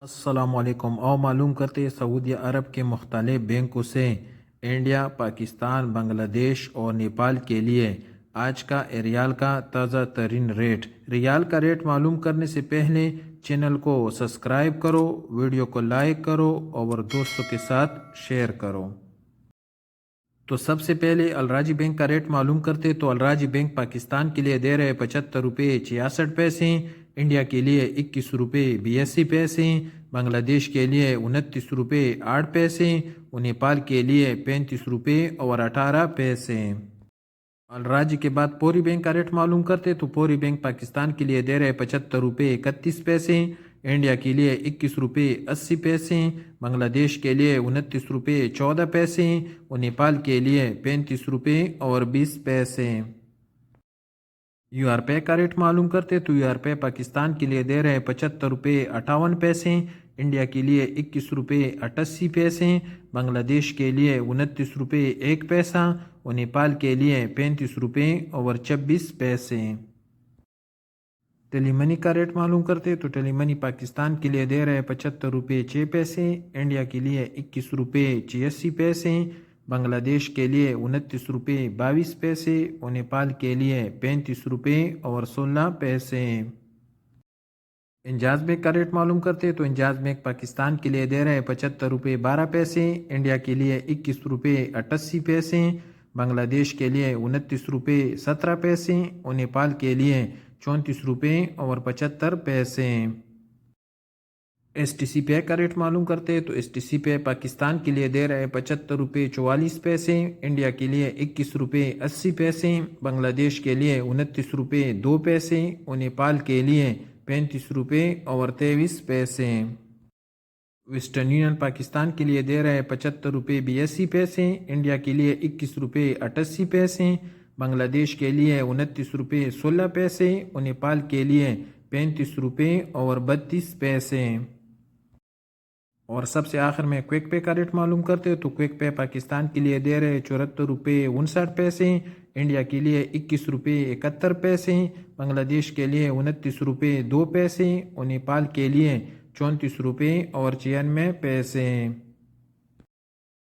السلام علیکم اور معلوم کرتے سعودی عرب کے مختلف بینکوں سے انڈیا، پاکستان، بنگلہ دیش اور نیپال کے لیے آج کا ریال کا تازہ ترین ریٹ۔ ریال کا ریٹ معلوم کرنے سے پہلے چینل کو سبسکرائب کرو، ویڈیو کو لائک کرو اور دوستوں کے ساتھ شیئر کرو۔ تو سب سے پہلے الراجی بینک کا ریٹ معلوم کرتے تو الراجی بینک پاکستان کے لیے دے رہے 75 روپے 66 پیسے، انڈیا کے لیے 21 روپے 82 پیسے، بنگلہ دیش کے لیے 29 روپے 8 پیسے اور نیپال کے لیے 35 روپے اور 18 پیسے۔ الراجی کے بعد پوری بینک کا ریٹ معلوم کرتے تو پوری بینک پاکستان کے لیے دے رہے 75 روپے 31 پیسے، انڈیا کے لیے 21 روپے 80 پیسے، بنگلہ دیش کے لیے 29 روپے 14 پیسے اور نیپال کے لیے 35 روپے اور 20 پیسے۔ یو آر پے کا ریٹ معلوم کرتے تو یو آر پے پاکستان کے لیے دے رہے 75 روپے 58 پیسے، انڈیا کے لیے 21 روپے 88 پیسے، بنگلہ دیش کے لیے 29 روپے 1 پیسہ اور نیپال کے لیے 35 روپے اور 26 پیسے۔ ٹیلی منی کا ریٹ معلوم کرتے تو ٹیلی منی پاکستان کے لیے دے رہے 75 روپے 6 پیسے، انڈیا کے لیے 21 روپے 86 پیسے، بنگلہ دیش کے لیے 29 روپے 22 پیسے اور نیپال کے لیے 35 روپے اور 16 پیسے۔ انجاز بینک کا ریٹ معلوم کرتے تو انجاز بینک پاکستان کے لیے دے رہے 75 روپے 12 پیسے، انڈیا کے لیے 21 روپے 88 پیسے، بنگلہ دیش کے لیے 29 روپے 17 پیسے اور نیپال کے لیے 34 روپے اور 75 پیسے۔ ایس ٹی سی پے کا ریٹ معلوم کرتے تو ایس ٹی سی پے پاکستان کے لیے دے رہے 75 روپے 44 پیسے، انڈیا کے لیے 21 روپے 80 پیسے، بنگلہ دیش کے لیے 29 روپے 2 پیسے اور نیپال کے لیے 35 روپے اور 23 پیسے۔ ویسٹرن یونین پاکستان کے لیے دے رہے 75 روپے 82 پیسے، انڈیا کے لیے 21 روپے 88 پیسے، بنگلہ دیش کے لیے 29 روپے 16 پیسے اور نیپال کے لیے 35 روپے اور 32 پیسے۔ اور سب سے آخر میں کوئک پے کا ریٹ معلوم کرتے تو کوئک پے پاکستان کے لیے دے رہے 74 روپے 59 پیسے، انڈیا کے لیے 21 روپے 71 پیسے، بنگلہ دیش کے لیے 29 روپے 2 پیسے اور نیپال کے لیے 34 روپے اور 96 پیسے۔